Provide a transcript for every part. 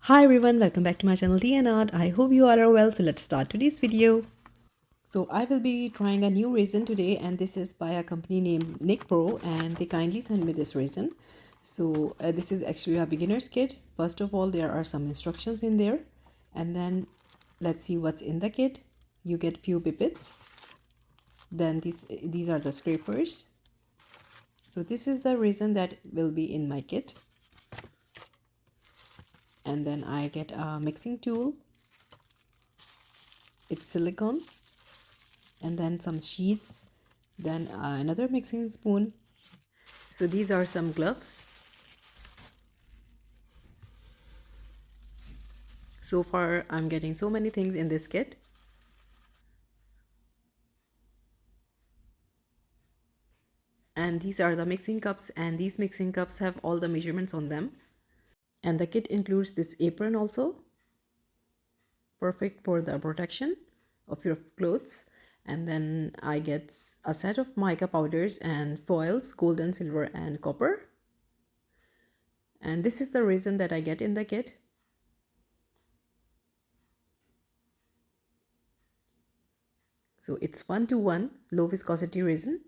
Hi everyone, welcome back to my channel Tea&Art. I hope you all are well. So let's start today's video. So I will be trying a new resin today, and this is by a company named Nicpro, and they kindly sent me this resin. So this is actually a beginner's kit. First of all, there are some instructions in there, and then let's see what's in the kit. You get few pipettes. Then these are the scrapers. So this is the resin that will be in my kit. And then I get a mixing tool. It's silicone, and then some sheets, then another mixing spoon. So these are some gloves. So far I'm getting so many things in this kit. And these are the mixing cups, and these mixing cups have all the measurements on them. And the kit includes this apron also, perfect for the protection of your clothes. And then I get a set of mica powders and foils, gold and silver and copper. And this is the resin that I get in the kit. So it's 1:1 low viscosity resin.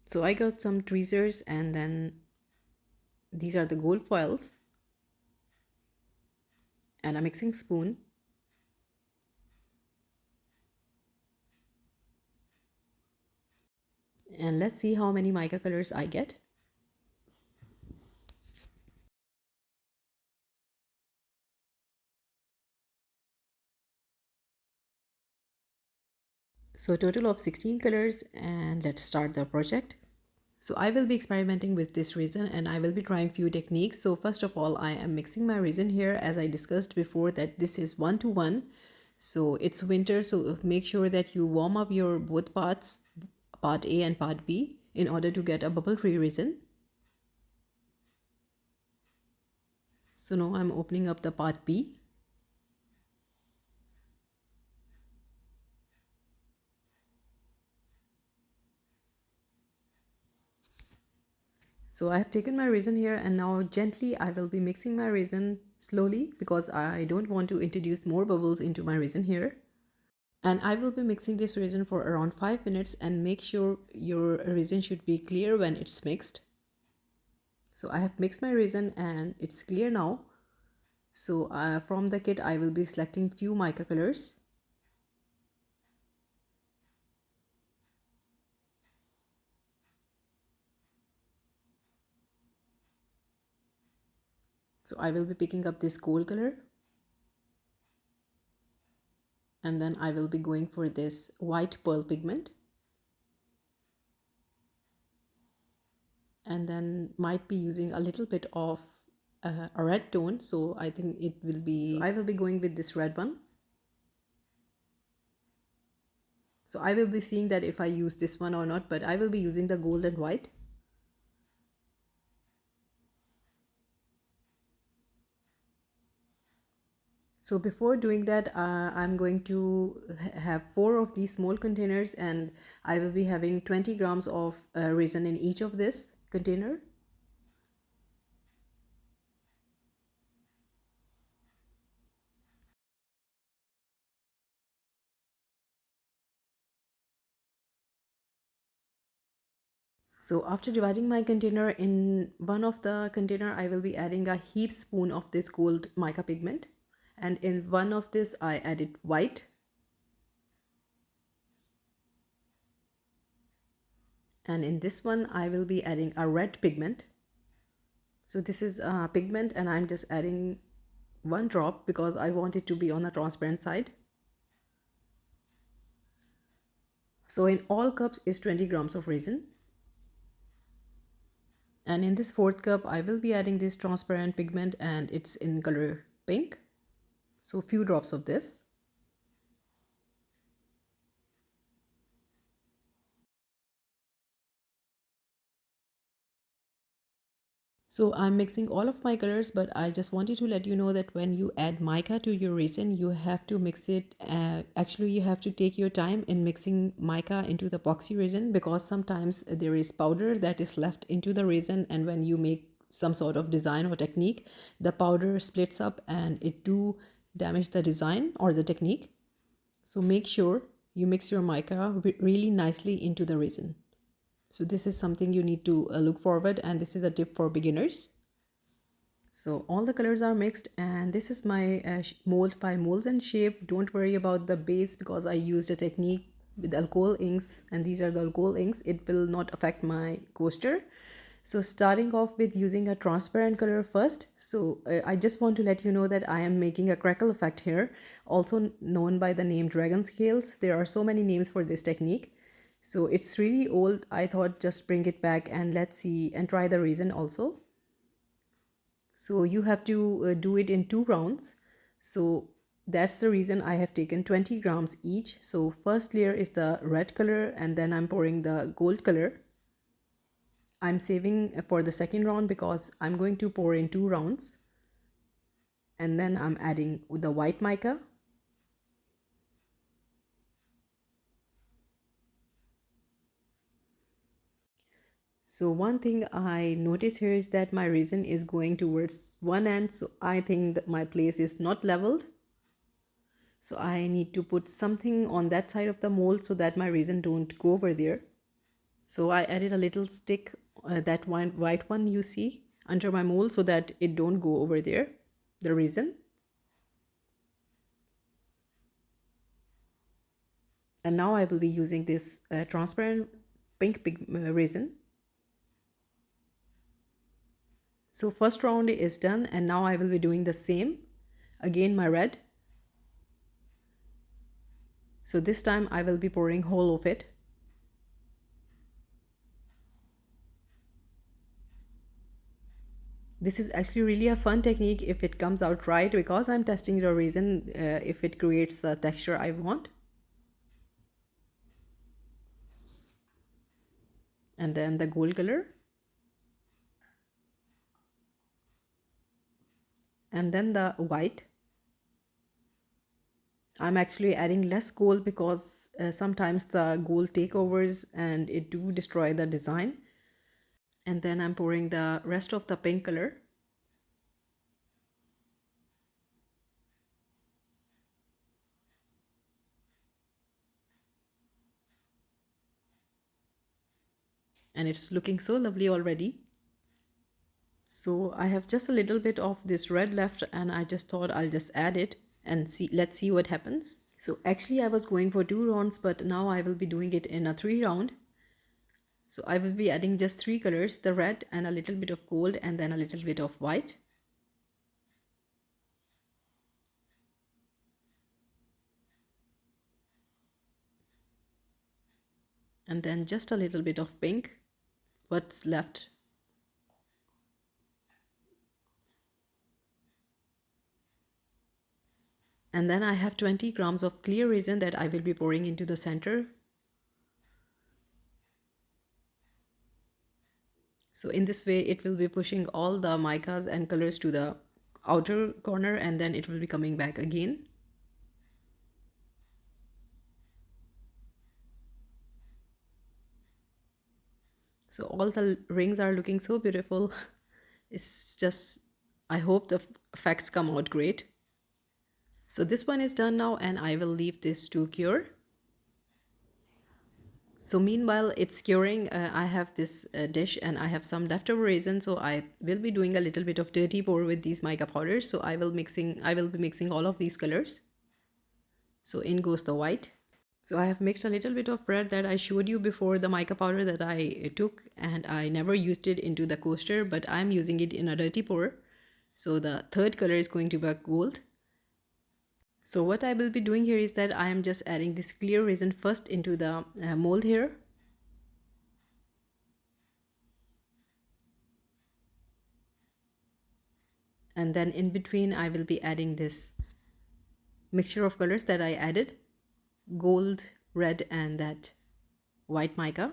So I got some tweezers, and then these are the gold foils and a mixing spoon. And let's see how many mica colors I get. So total of 16 colors, and let's start the project. So I will be experimenting with this resin, and I will be trying few techniques. So first of all, I am mixing my resin here, as I discussed before that this is 1:1. So it's winter, so make sure that you warm up your both parts, part A and part B, in order to get a bubble-free resin. So now I'm opening up the part B. So I have taken my resin here, and now gently I will be mixing my resin slowly, because I don't want to introduce more bubbles into my resin here. And I will be mixing this resin for around 5 minutes, and make sure your resin should be clear when it's mixed. So I have mixed my resin and it's clear now. So from the kit I will be selecting few mica colors. So I will be picking up this gold color, and then I will be going for this white pearl pigment, and then might be using a little bit of a red tone. So I think it will be, so I will be going with this red one. So I will be seeing that if I use this one or not, but I will be using the gold and white. So before doing that, I'm going to have 4 of these small containers, and I will be having 20 grams of resin in each of this container. So after dividing my container, in one of the container I will be adding a heap spoon of this gold mica pigment, and in one of this I added white, and in this one I will be adding a red pigment. So this is a pigment, and I'm just adding 1 drop because I want it to be on the transparent side. So in all cups is 20 grams of resin. And in this 4th cup I will be adding this transparent pigment, and it's in color pink. So few drops of this. So I'm mixing all of my colors, but I just wanted to let you know that when you add mica to your resin, you have to mix it. Actually, you have to take your time in mixing mica into the epoxy resin, because sometimes there is powder that is left into the resin, and when you make some sort of design or technique, the powder splits up and it do damage the design or the technique. So make sure you mix your mica really nicely into the resin. So this is something you need to look forward, and this is a tip for beginners. So all the colors are mixed, and this is my mold by Molds and Shape. Don't worry about the base, because I used a technique with alcohol inks, and these are the alcohol inks. It will not affect my coaster. So starting off with using a transparent color first. So I just want to let you know that I am making a crackle effect here, also known by the name dragon scales. There are so many names for this technique. So it's really old. I thought just bring it back and let's see and try the resin also. So you have to do it in 2 rounds. So that's the reason I have taken 20 grams each. So first layer is the red color, and then I'm pouring the gold color. I'm saving for the second round because I'm going to pour in 2 rounds. And then I'm adding the white mica. So one thing I notice here is that my resin is going towards one end. So I think that my place is not leveled. So I need to put something on that side of the mold so that my resin don't go over there. So I added a little stick, that white one you see under my mold, so that it don't go over there, the resin. And now I will be using this transparent pink resin. So first round is done, and now I will be doing the same. Again my red. So this time I will be pouring whole of it. This is actually really a fun technique if it comes out right, because I'm testing the resin if it creates the texture I want. And then the gold color. And then the white. I'm actually adding less gold because sometimes the gold takeovers and it do destroy the design. And then I'm pouring the rest of the pink color. And it's looking so lovely already. So I have just a little bit of this red left, and I just thought I'll just add it and see. Let's see what happens. So actually I was going for 2 rounds, but now I will be doing it in a 3 round. So I will be adding just 3 colors, the red and a little bit of gold and then a little bit of white. And then just a little bit of pink, what's left. And then I have 20 grams of clear resin that I will be pouring into the center. So in this way it will be pushing all the micas and colors to the outer corner, and then it will be coming back again. So all the rings are looking so beautiful. It's just, I hope the effects come out great. So this one is done now, and I will leave this to cure. So meanwhile it's curing, I have this dish and I have some leftover resin, so I will be doing a little bit of dirty pour with these mica powders. So I will be mixing all of these colors. So in goes the white. So I have mixed a little bit of red that I showed you before, the mica powder that I took, and I never used it into the coaster, but I'm using it in a dirty pour. So the third color is going to be gold. So what I will be doing here is that I am just adding this clear resin first into the mold here. And then in between I will be adding this mixture of colors that I added, gold, red and that white mica.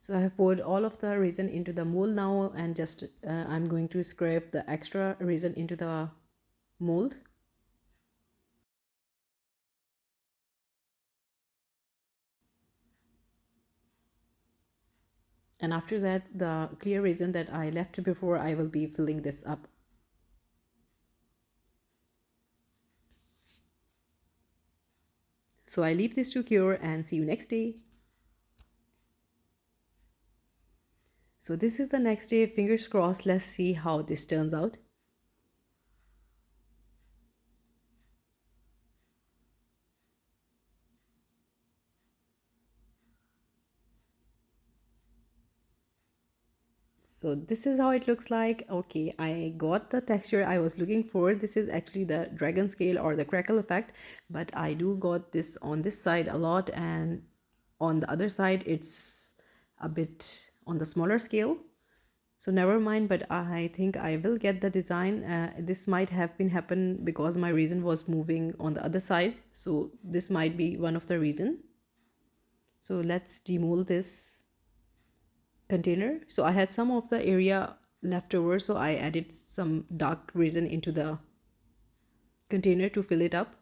So I have poured all of the resin into the mold now, and just I'm going to scrape the extra resin into the mold. And after that, the clear resin that I left before, I will be filling this up. So I leave this to cure and see you next day. So this is the next day. Fingers crossed. Let's see how this turns out. So this is how it looks like. Okay, I got the texture I was looking for. This is actually the dragon scale or the crackle effect, but I do got this on this side a lot, and on the other side it's a bit on the smaller scale. So never mind, but I think I will get the design. This might have been happen because my resin was moving on the other side, so this might be one of the reason. So let's demold this container. So I had some of the area left over, so I added some dark resin into the container to fill it up.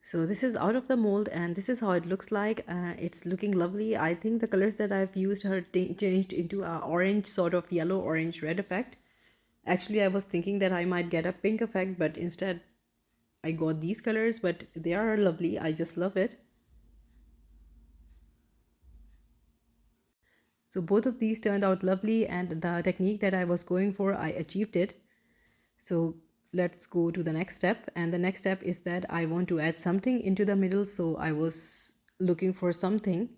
So this is out of the mold, and this is how it looks like. It's looking lovely. I think the colors that I've used are changed into a orange, sort of yellow orange red effect. Actually, I was thinking that I might get a pink effect, but instead I got these colors, but they are lovely. I just love it. So both of these turned out lovely, and the technique that I was going for, I achieved it. So let's go to the next step. And the next step is that I want to add something into the middle. So I was looking for something.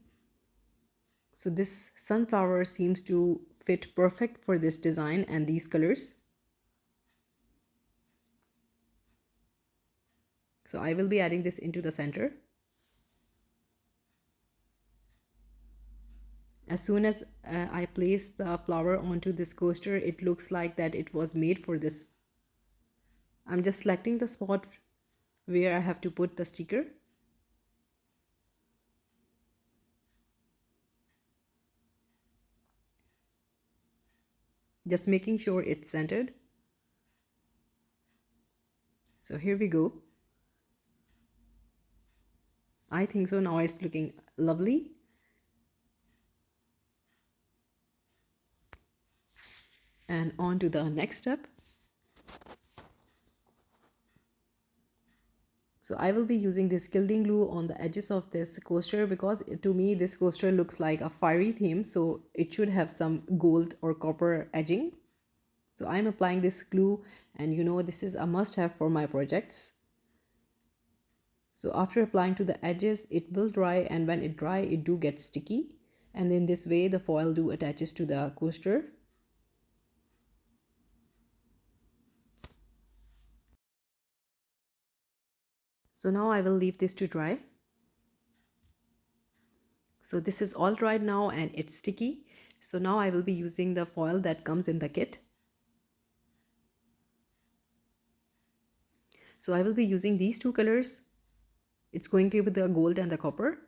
So this sunflower seems to fit perfect for this design and these colors. So I will be adding this into the center. As soon as I place the flower onto this coaster, it looks like that it was made for this. I'm just selecting the spot where I have to put the sticker. Just making sure it's centered. So here we go. I think so. Now it's looking lovely. And on to the next step. So I will be using this Gilding Glue on the edges of this coaster, because to me this coaster looks like a fiery theme, so it should have some gold or copper edging. So I'm applying this glue, and you know this is a must-have for my projects. So after applying to the edges, it will dry, and when it dry, it do get sticky, and in this way the foil do attaches to the coaster. So now I will leave this to dry. So this is all dried now and it's sticky. So now I will be using the foil that comes in the kit. So I will be using these two colors. It's going to be the gold and the copper.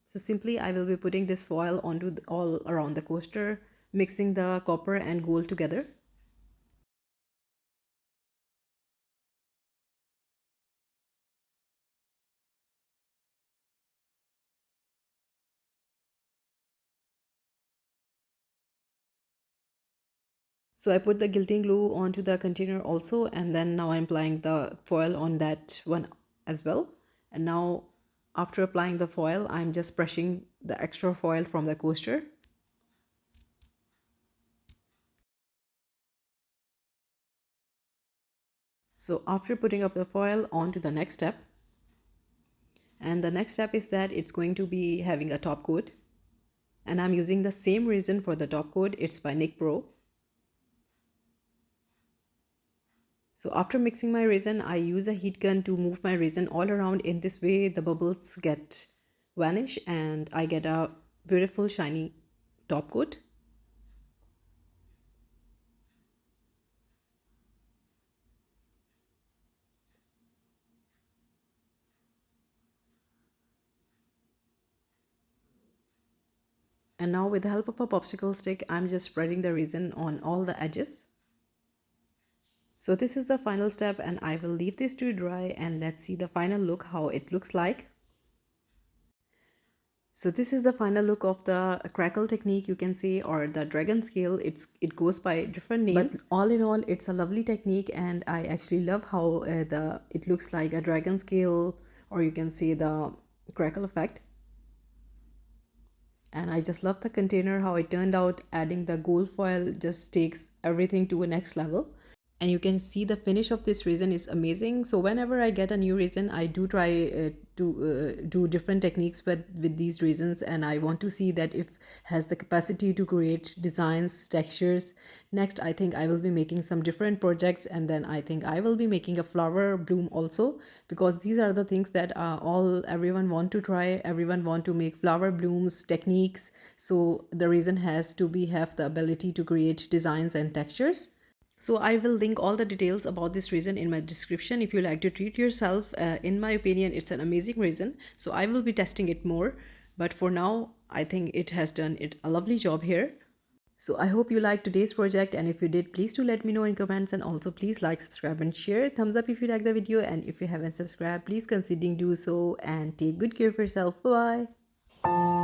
So simply I will be putting this foil onto all around the coaster, mixing the copper and gold together. So I put the gilding glue onto the container also, and then now I'm applying the foil on that one as well. And now after applying the foil, I'm just brushing the extra foil from the coaster. So after putting up the foil, on to the next step. And the next step is that it's going to be having a top coat. And I'm using the same resin for the top coat. It's by Nicpro. So after mixing my resin, I use a heat gun to move my resin all around. In this way, the bubbles get vanish and I get a beautiful shiny top coat. And now with the help of a popsicle stick, I'm just spreading the resin on all the edges. So this is the final step and I will leave this to dry and let's see the final look, how it looks like. So this is the final look of the crackle technique, you can say, or the dragon scale. It goes by different names, but all in all, it's a lovely technique, and I actually love how it looks like a dragon scale, or you can say the crackle effect. And I just love the container, how it turned out. Adding the gold foil just takes everything to a next level. And you can see the finish of this resin is amazing. So whenever I get a new resin, I do try to do different techniques with these resins, and I want to see that if has the capacity to create designs, textures. Next, I think I will be making some different projects, and then I think I will be making a flower bloom also, because these are the things that everyone want to try. Everyone want to make flower blooms techniques, so the resin has to be have the ability to create designs and textures. So I will link all the details about this resin in my description if you like to treat yourself. In my opinion, it's an amazing resin. So I will be testing it more. But for now, I think it has done a lovely job here. So I hope you liked today's project, and if you did, please do let me know in comments, and also please like, subscribe and share. Thumbs up if you like the video, and if you haven't subscribed, please consider do so, and take good care of yourself. Bye bye.